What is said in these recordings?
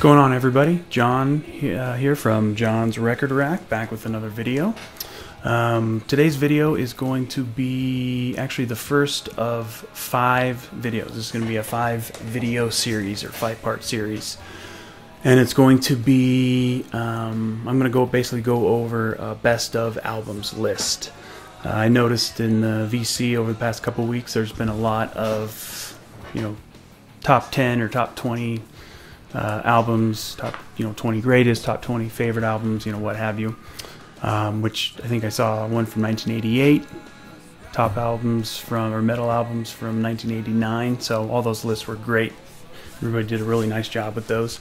going on, everybody? John here from John's Record Rack, back with another video. Today's video is going to be actually the first of 5 videos. This is going to be a 5-video series or 5-part series, and it's going to be I'm going to basically go over a best of albums list. I noticed in the VC over the past couple weeks there's been a lot of top 10 or top 20 albums, top 20 greatest, top 20 favorite albums, what have you. Which I think I saw one from 1988, top albums or metal albums from 1989. So all those lists were great. Everybody did a really nice job with those.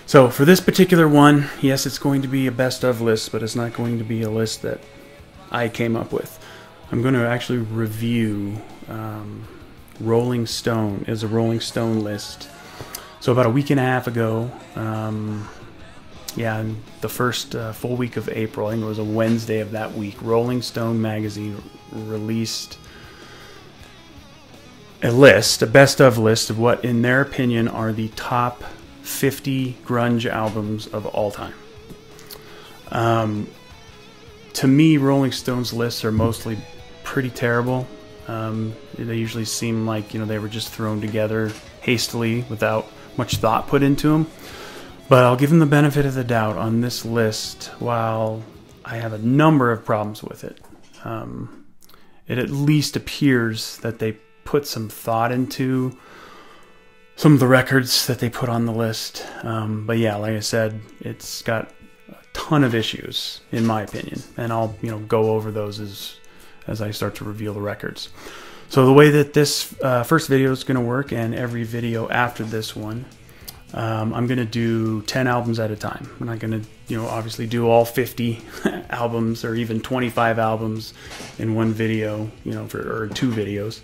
So for this particular one, yes, it's going to be a best of list, but it's not going to be a list that I came up with. I'm going to actually review Rolling Stone. Is a Rolling Stone list. So about a week and a half ago, in the first full week of April, I think it was a Wednesday of that week, Rolling Stone magazine released a best of list of what, in their opinion, are the top 50 grunge albums of all time. To me, Rolling Stone's lists are mostly pretty terrible. They usually seem like they were just thrown together hastily without much thought put into them. But I'll give them the benefit of the doubt on this list. While I have a number of problems with it, it at least appears that they put some thought into some of the records that they put on the list. But yeah, like I said, it's got a ton of issues in my opinion, and I'll go over those as I start to reveal the records. So the way that this first video is going to work, and every video after this one, I'm going to do 10 albums at a time. I'm not going to, obviously do all 50 albums or even 25 albums in one video, or 2 videos.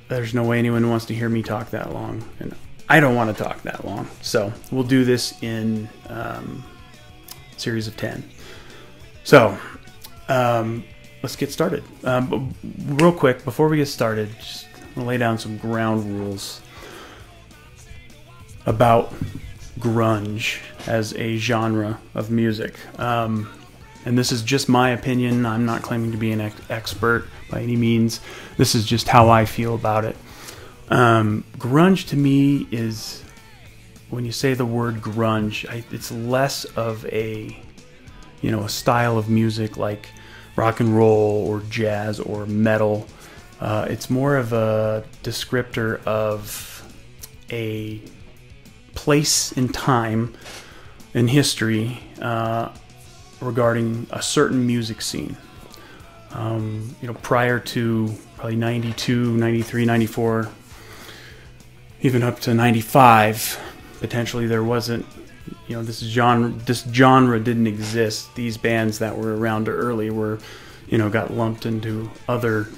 There's no way anyone wants to hear me talk that long, and I don't want to talk that long. So we'll do this in series of 10. So let's get started. Real quick, before we get started, just want to lay down some ground rules about grunge as a genre of music. And this is just my opinion. I'm not claiming to be an expert by any means. This is just how I feel about it. Grunge to me is, when you say the word grunge, it's less of a style of music like rock and roll or jazz or metal. It's more of a descriptor of a place in time in history regarding a certain music scene. Prior to probably 92, 93, 94, even up to 95, potentially there wasn't, this genre didn't exist. These bands that were around early were, got lumped into other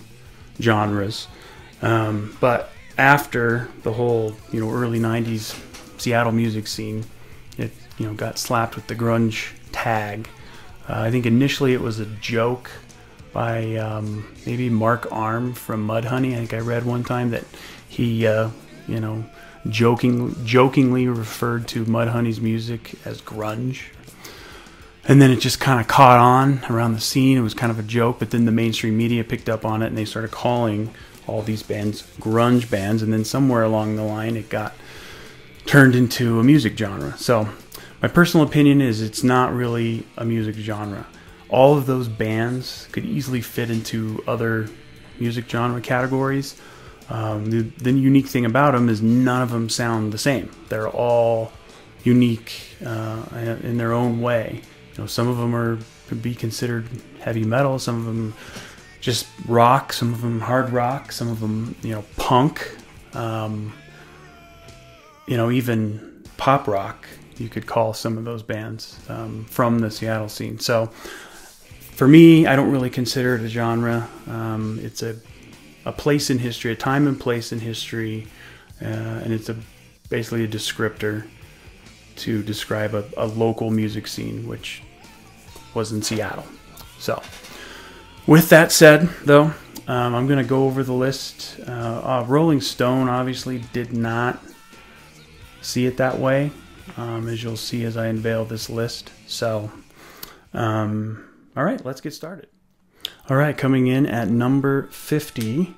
genres. But after the whole, early 90s Seattle music scene, it got slapped with the grunge tag. I think initially it was a joke by maybe Mark Arm from Mudhoney. I think I read one time that he jokingly referred to Mudhoney's music as grunge, and then it just kind of caught on around the scene. It was kind of a joke, but then the mainstream media picked up on it and they started calling all these bands grunge bands, and then somewhere along the line it got turned into a music genre. So my personal opinion is it's not really a music genre. All of those bands could easily fit into other music genre categories. The unique thing about them is none of them sound the same. They're all unique in their own way. Some of them could be considered heavy metal, some of them just rock, some of them hard rock, some of them punk. Even pop rock, you could call some of those bands from the Seattle scene. So for me, I don't really consider it a genre. It's a place in history, a time and place in history, and it's basically a descriptor to describe a local music scene, which was in Seattle. So with that said, though, I'm going to go over the list. Rolling Stone obviously did not see it that way, as you'll see as I unveil this list. So, all right, let's get started. All right, coming in at number 50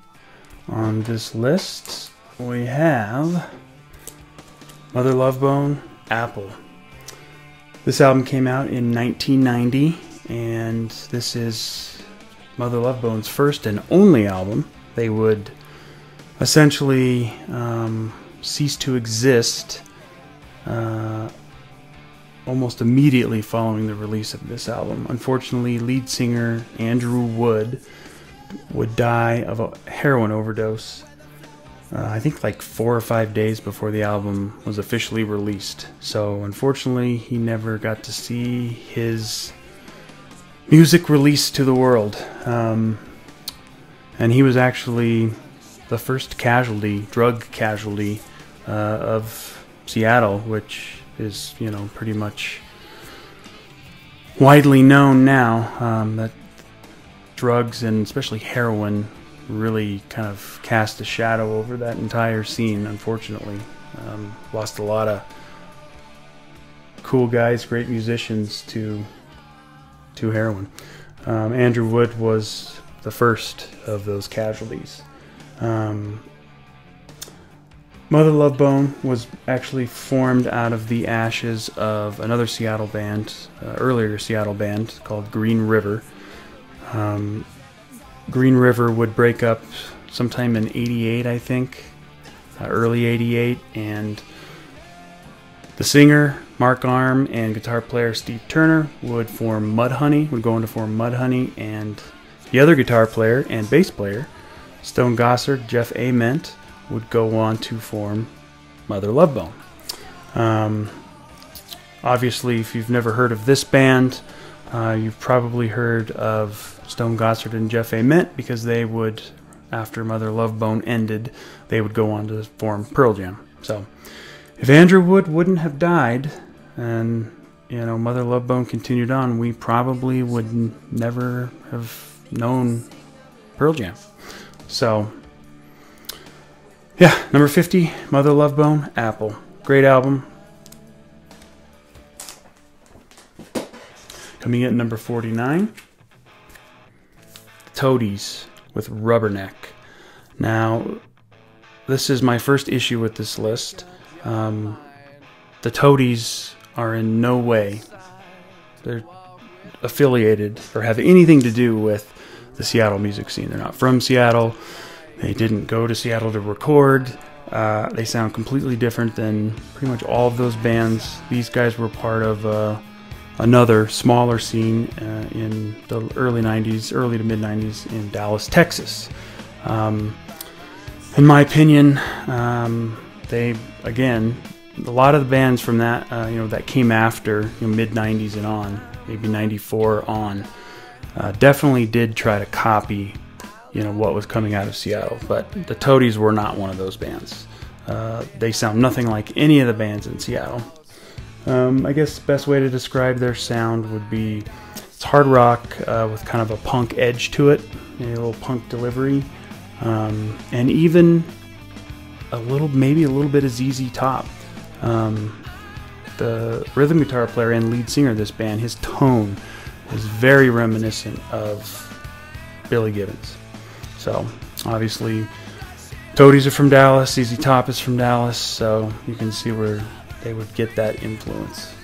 on this list, we have Mother Love Bone, Apple. This album came out in 1990, and this is Mother Love Bone's first and only album. They would essentially cease to exist almost immediately following the release of this album. Unfortunately, lead singer Andrew Wood would die of a heroin overdose, I think like 4 or 5 days before the album was officially released. So unfortunately, he never got to see his music released to the world. And he was actually the first drug casualty of Seattle, which is, you know, pretty much widely known now, that drugs and especially heroin really kind of cast a shadow over that entire scene, unfortunately. Lost a lot of cool guys, great musicians to heroin. Andrew Wood was the first of those casualties. Mother Love Bone was actually formed out of the ashes of another Seattle band, earlier Seattle band called Green River. Green River would break up sometime in '88, I think, early '88, and the singer Mark Arm and guitar player Steve Turner would go into form Mudhoney, and the other guitar player and bass player, Stone Gossard, Jeff Ament, would go on to form Mother Love Bone. Obviously, if you've never heard of this band, you've probably heard of Stone Gossard and Jeff Ament, because they would, after Mother Love Bone ended, they would go on to form Pearl Jam. So, if Andrew Wood wouldn't have died, and Mother Love Bone continued on, we probably would never have known Pearl Jam. So, yeah, number 50, Mother Love Bone, Apple. Great album. Coming in at number 49, Toadies with Rubberneck. Now, this is my first issue with this list. The Toadies are in no way affiliated or have anything to do with the Seattle music scene. They're not from Seattle. They didn't go to Seattle to record. They sound completely different than pretty much all of those bands. These guys were part of another smaller scene in the early to mid 90s in Dallas, Texas. In my opinion, they, again, a lot of the bands from that, that came after, mid 90s and on, maybe 94 on, definitely did try to copy what was coming out of Seattle, but the Toadies were not one of those bands. They sound nothing like any of the bands in Seattle. I guess the best way to describe their sound would be, it's hard rock with kind of a punk edge to it, a little punk delivery, and even maybe a little bit of ZZ Top. The rhythm guitar player and lead singer of this band, his tone is very reminiscent of Billy Gibbons. So, obviously, Toadies are from Dallas, ZZ Top is from Dallas, so you can see where they would get that influence.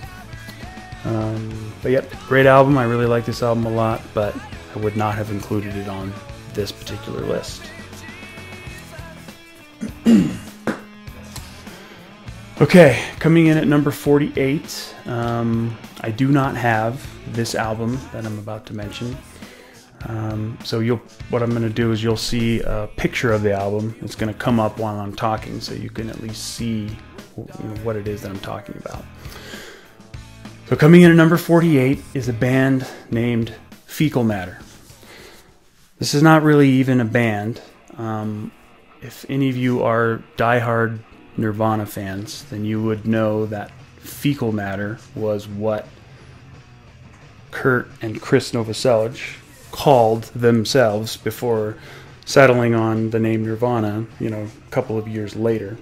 But yep, great album. I really like this album a lot, but I would not have included it on this particular list. Okay, coming in at number 48, I do not have this album that I'm about to mention. So what I'm going to do is you'll see a picture of the album. It's going to come up while I'm talking, so you can at least see what it is that I'm talking about. So coming in at number 48 is a band named Fecal Matter. This is not really even a band. If any of you are diehard Nirvana fans, then you would know that Fecal Matter was what Kurt and Chris Novoselic called themselves before settling on the name Nirvana, a couple of years later.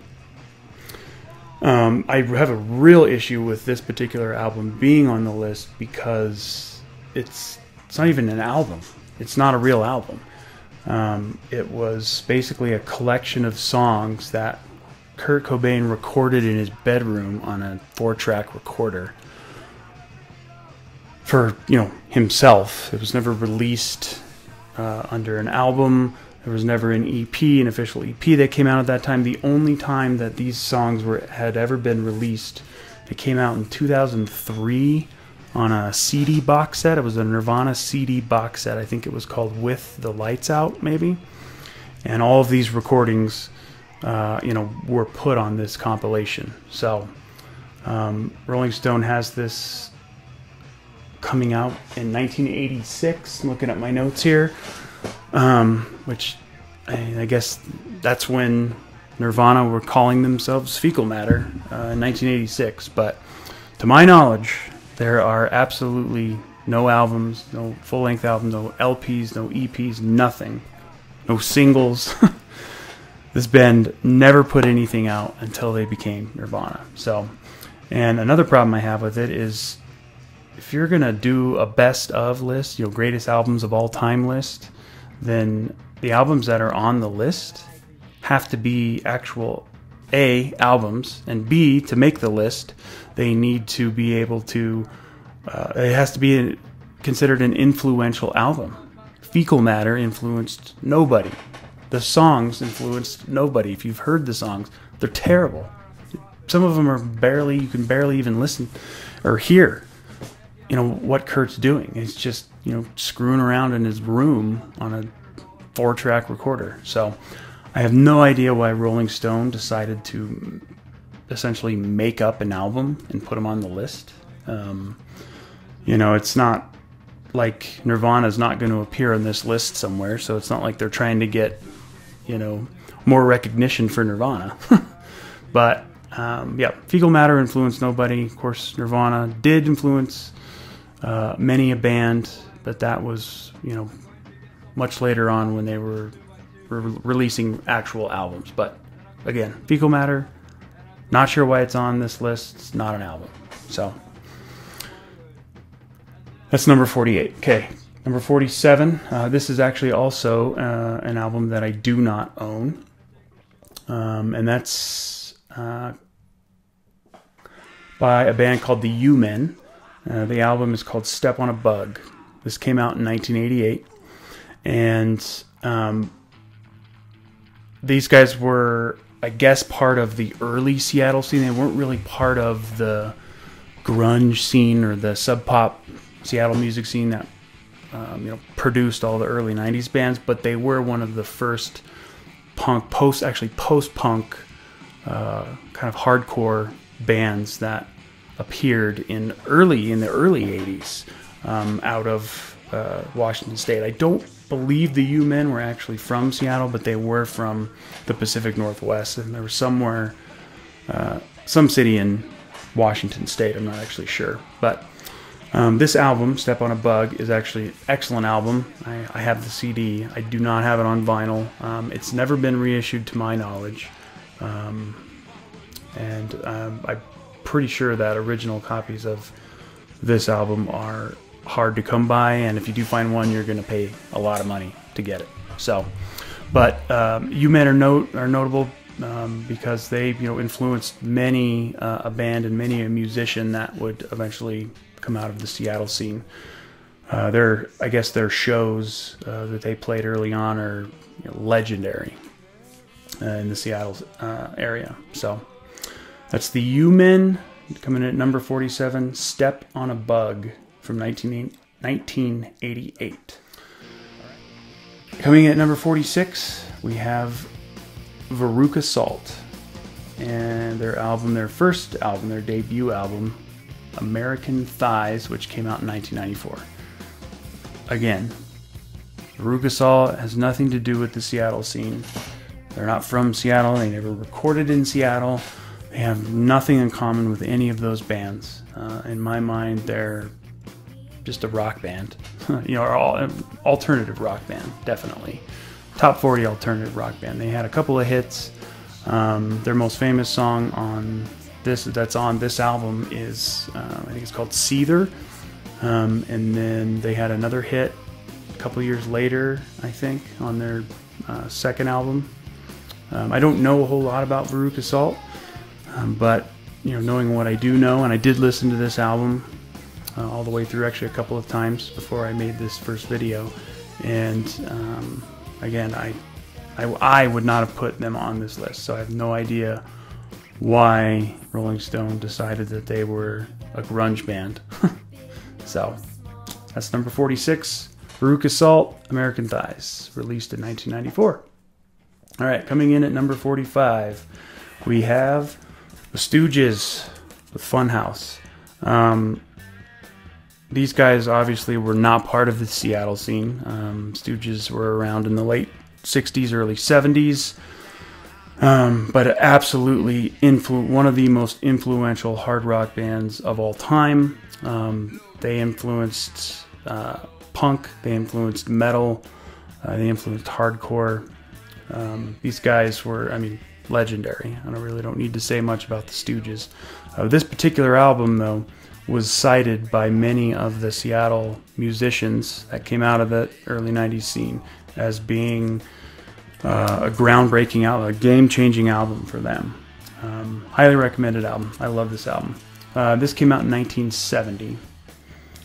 I have a real issue with this particular album being on the list because it's not even an album. It's not a real album. It was basically a collection of songs that Kurt Cobain recorded in his bedroom on a 4-track recorder for, himself. It was never released under an album. There was never an EP, an official EP that came out at that time. The only time that these songs had ever been released, it came out in 2003 on a CD box set. It was a Nirvana CD box set. I think it was called With the Lights Out, maybe. And all of these recordings, were put on this compilation. So, Rolling Stone has this coming out in 1986. I'm looking at my notes here. Which I guess that's when Nirvana were calling themselves Fecal Matter in 1986. But to my knowledge, there are absolutely no albums, no full-length albums, no LPs, no EPs, nothing. No singles. This band never put anything out until they became Nirvana. So, and another problem I have with it is if you're going to do a best of list, greatest albums of all time list, then the albums that are on the list have to be actual A, albums, and B, to make the list, they need to be able to, it has to be considered an influential album. Fecal Matter influenced nobody. The songs influenced nobody. If you've heard the songs, they're terrible. Some of them are you can barely even listen or hear, what Kurt's doing. He's just, screwing around in his room on a 4-track recorder. So I have no idea why Rolling Stone decided to essentially make up an album and put them on the list. It's not like Nirvana's not going to appear on this list somewhere, so it's not like they're trying to get, more recognition for Nirvana. But, Fecal Matter influenced nobody. Of course, Nirvana did influence many a band, but that was, much later on when they were releasing actual albums. But again, Fecal Matter, not sure why it's on this list. It's not an album. So that's number 48. Okay, number 47. This is actually also an album that I do not own, and that's by a band called the U-Men. The album is called Step on a Bug. This came out in 1988. And these guys were, I guess, part of the early Seattle scene. They weren't really part of the grunge scene or the sub-pop Seattle music scene that produced all the early 90s bands, but they were one of the first post-punk kind of hardcore bands that appeared in the early 80s out of Washington State. I don't believe the U-Men were actually from Seattle, but they were from the Pacific Northwest, and there was somewhere, some city in Washington State. I'm not actually sure, but this album, Step on a Bug, is actually an excellent album. I have the CD. I do not have it on vinyl. It's never been reissued to my knowledge, and I'm pretty sure that original copies of this album are hard to come by, and if you do find one, you're going to pay a lot of money to get it. So, but U-Men are notable because they influenced many a band and many a musician that would eventually come out of the Seattle scene. I guess their shows that they played early on are legendary in the Seattle area. So that's the U-Men coming in at number 47, Step on a Bug from 1988. Coming in at number 46, we have Veruca Salt and their first album, their debut album, American Thighs, which came out in 1994. Again, Veruca Salt has nothing to do with the Seattle scene. They're not from Seattle. They never recorded in Seattle. They have nothing in common with any of those bands. In my mind, they're just a rock band, or alternative rock band, definitely. Top 40 alternative rock band. They had a couple of hits. Their most famous song on that's on this album is I think it's called Seether, and then they had another hit a couple years later, I think, on their second album. I don't know a whole lot about Veruca Salt, but knowing what I do know, and I did listen to this album all the way through, actually a couple of times before I made this first video, and again, I would not have put them on this list, so I have no idea why Rolling Stone decided that they were a grunge band. So that's number 46, Veruca Salt, American Thighs, released in 1994. All right, coming in at number 45, we have the Stooges with Funhouse. These guys obviously were not part of the Seattle scene. Stooges were around in the late 60s, early 70s, but absolutely one of the most influential hard rock bands of all time. They influenced punk, they influenced metal, they influenced hardcore. These guys were, I mean, legendary. I really don't need to say much about the Stooges. This particular album, though, was cited by many of the Seattle musicians that came out of the early 90s scene as being a groundbreaking album, a game-changing album for them. Highly recommended album. I love this album. This came out in 1970.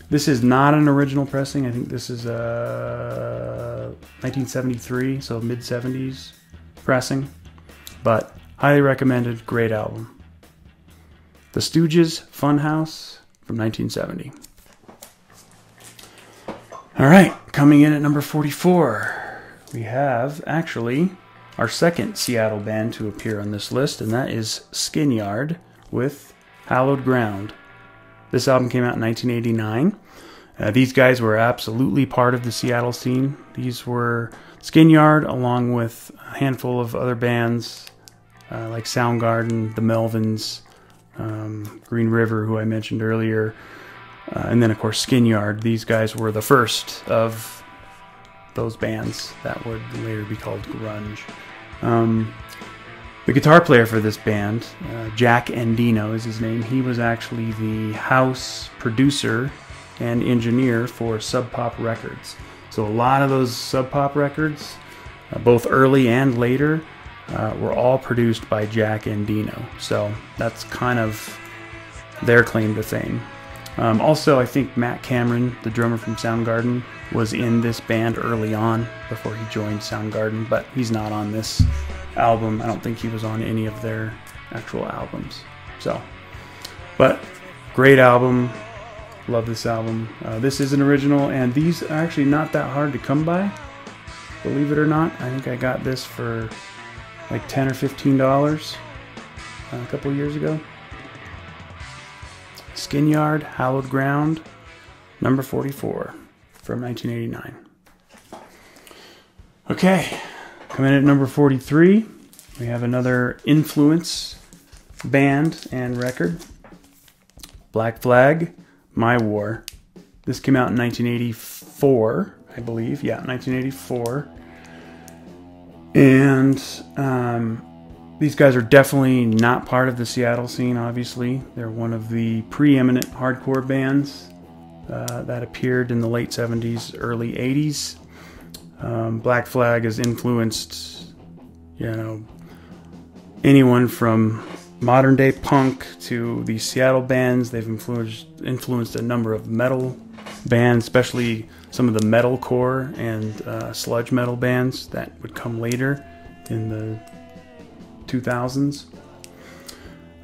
This is not an original pressing. I think this is 1973, so mid-70s pressing. But highly recommended, great album. The Stooges, Funhouse, from 1970. All right, coming in at number 44, we have actually our second Seattle band to appear on this list, and that is Skinyard with Hallowed Ground. This album came out in 1989. These guys were absolutely part of the Seattle scene. These were Skinyard, along with a handful of other bands like Soundgarden, the Melvins, Green River, who I mentioned earlier, and then of course Skinyard. These guys were the first of those bands that would later be called grunge. The guitar player for this band, Jack Endino is his name. He was actually the house producer and engineer for Sub Pop Records. So a lot of those Sub Pop records, both early and later, were all produced by Jack Endino. So that's kind of their claim to fame. Also, I think Matt Cameron, the drummer from Soundgarden, was in this band early on before he joined Soundgarden, but he's not on this album. I don't think he was on any of their actual albums. So, but great album. Love this album. This is an original, and these are actually not that hard to come by, believe it or not. I think I got this for like $10 or $15 a couple years ago. Skinyard, Hallowed Ground, number 44 from 1989. Okay, coming in at number 43, we have another Influence band and record, Black Flag, My War. This came out in 1984, I believe. Yeah, 1984. And these guys are definitely not part of the Seattle scene, obviously. They're one of the preeminent hardcore bands that appeared in the late 70s, early 80s. Black Flag has influenced, anyone from modern day punk to the Seattle bands. They've influenced a number of metal bands, especially some of the metalcore and sludge metal bands that would come later in the 2000s.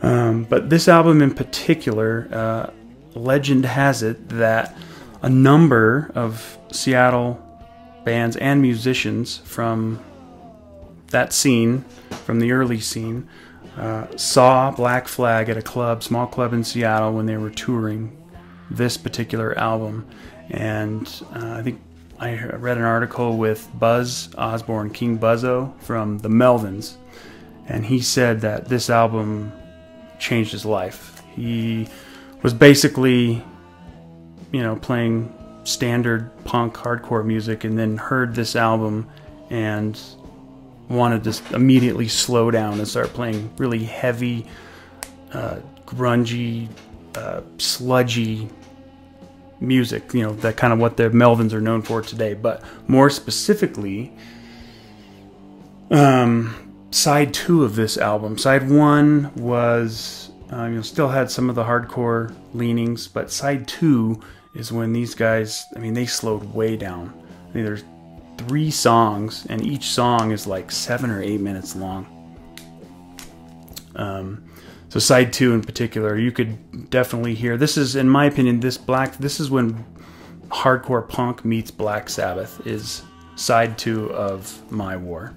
But this album in particular, legend has it that a number of Seattle bands and musicians from that scene, from the early scene, saw Black Flag at a club, small club in Seattle, when they were touring this particular album. And I think I read an article with Buzz Osborne, King Buzzo from the Melvins, and he said that this album changed his life. He was basically, playing standard punk hardcore music, and then heard this album and wanted to immediately slow down and start playing really heavy grungy, sludgy music, you know, that kind of what the Melvins are known for today. But more specifically, side 2 of this album. Side 1 was, still had some of the hardcore leanings, but side 2 is when these guys, I mean, they slowed way down. I mean, there's 3 songs, and each song is like 7 or 8 minutes long. So side 2 in particular, you could definitely hear, this is, in my opinion, this is when hardcore punk meets Black Sabbath, is side 2 of My War.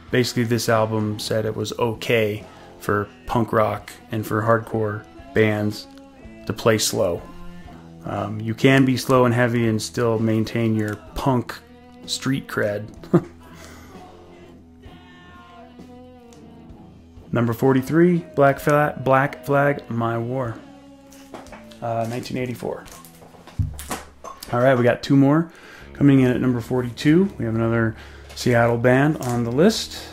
Basically, this album said it was okay for punk rock and for hardcore bands to play slow. You can be slow and heavy and still maintain your punk street cred. Number 43, Black Flag, My War, 1984. All right, we got 2 more. Coming in at number 42, we have another Seattle band on the list.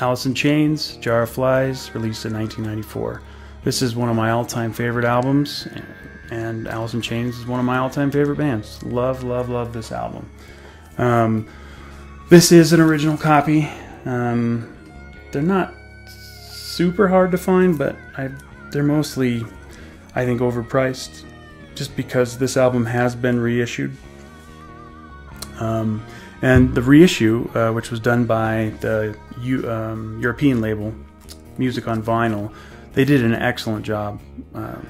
Alice in Chains, Jar of Flies, released in 1994. This is one of my all-time favorite albums, and Alice in Chains is one of my all-time favorite bands. Love, love, love this album. This is an original copy. They're not super hard to find, but they're mostly, I think, overpriced, just because this album has been reissued. And the reissue, which was done by the European label, Music on Vinyl, they did an excellent job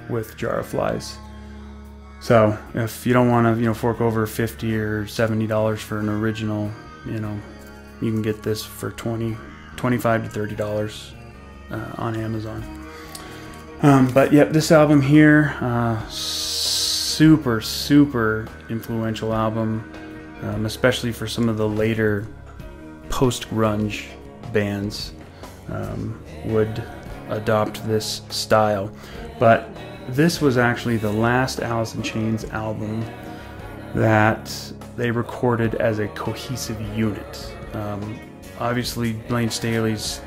with Jar of Flies. So if you don't want to, fork over $50 or $70 for an original, you can get this for $25 to $30 on Amazon. But yep, this album here, super, super influential album. Especially for some of the later post-grunge bands would adopt this style. But this was actually the last Alice in Chains album that they recorded as a cohesive unit. Obviously, Blaine Staley's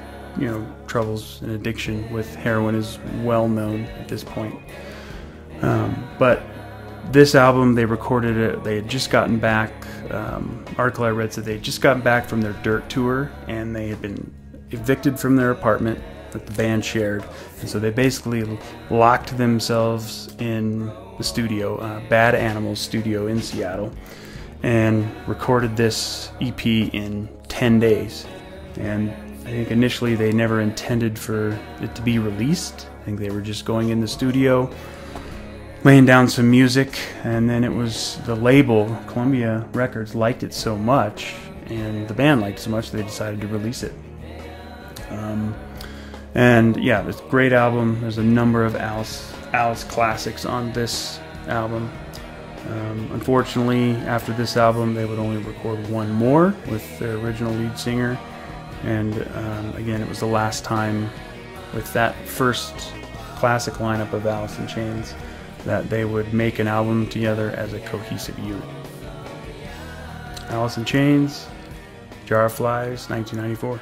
troubles and addiction with heroin is well known at this point. But this album, they recorded it, they had just gotten back, article I read said they had just gotten back from their Dirt tour, and they had been evicted from their apartment that the band shared, and so they basically locked themselves in the studio, Bad Animals studio in Seattle, and recorded this EP in 10 days. And I think initially they never intended for it to be released. I think they were just going in the studio, laying down some music, and then it was the label, Columbia Records, liked it so much, and the band liked it so much, they decided to release it. And yeah, it's a great album. There's a number of Alice classics on this album. Unfortunately, after this album, they would only record one more with their original lead singer, and again, it was the last time with that first classic lineup of Alice in Chains that they would make an album together as a cohesive unit. Alice in Chains, Jar of Flies, 1994.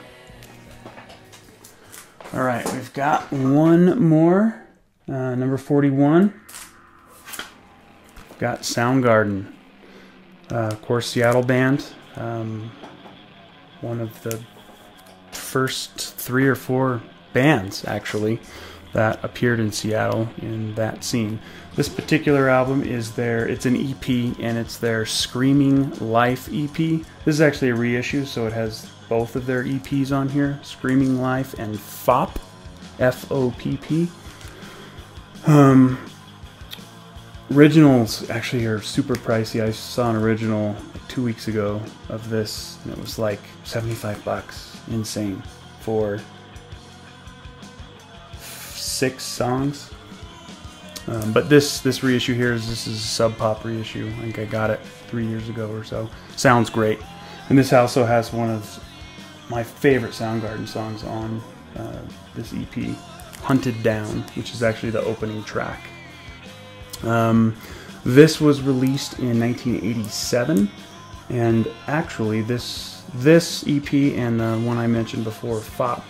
Alright, we've got one more, number 41. We've got Soundgarden, of course, Seattle band, one of the first 3 or 4 bands, actually, that appeared in Seattle in that scene. This particular album is it's an EP, and it's their Screaming Life EP. This is actually a reissue, so it has both of their EPs on here, Screaming Life and FOP, F-O-P-P. Originals actually are super pricey. I saw an original like 2 weeks ago of this, and it was like $75. Insane for 6 songs. But this reissue here this is a Sub Pop reissue. I think I got it 3 years ago or so. Sounds great. And this also has one of my favorite Soundgarden songs on this EP, Hunted Down, which is actually the opening track. This was released in 1987, and actually this EP and the one I mentioned before, FOP,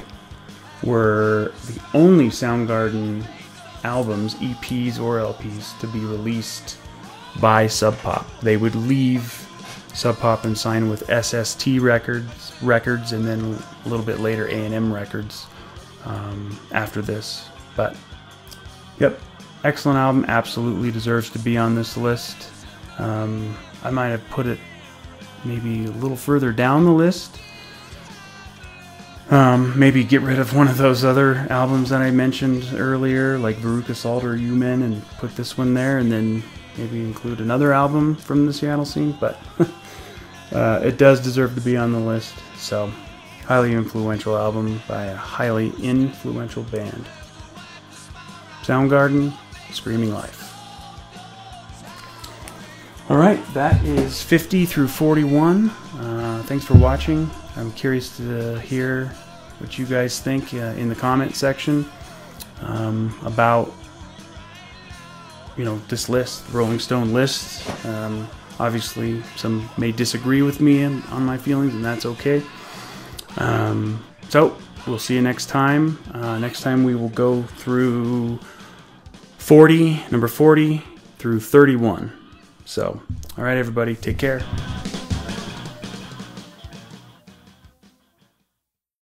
were the only Soundgarden albums, EPs or LPs, to be released by Sub Pop. They would leave Sub Pop and sign with SST Records, and then a little bit later A&M Records after this. But yep, excellent album. Absolutely deserves to be on this list. I might have put it maybe a little further down the list. Maybe get rid of one of those other albums that I mentioned earlier, like Veruca Salt or U-Men, and put this one there, and then maybe include another album from the Seattle scene. But it does deserve to be on the list. So, highly influential album by a highly influential band. Soundgarden, Screaming Life. Alright, that is 50 through 41. Thanks for watching. I'm curious to hear what you guys think in the comment section about, you know, this list, Rolling Stone list. Obviously, some may disagree with me on my feelings, and that's okay. So, we'll see you next time. Next time we will go through number 40 through 31. So, alright everybody, take care.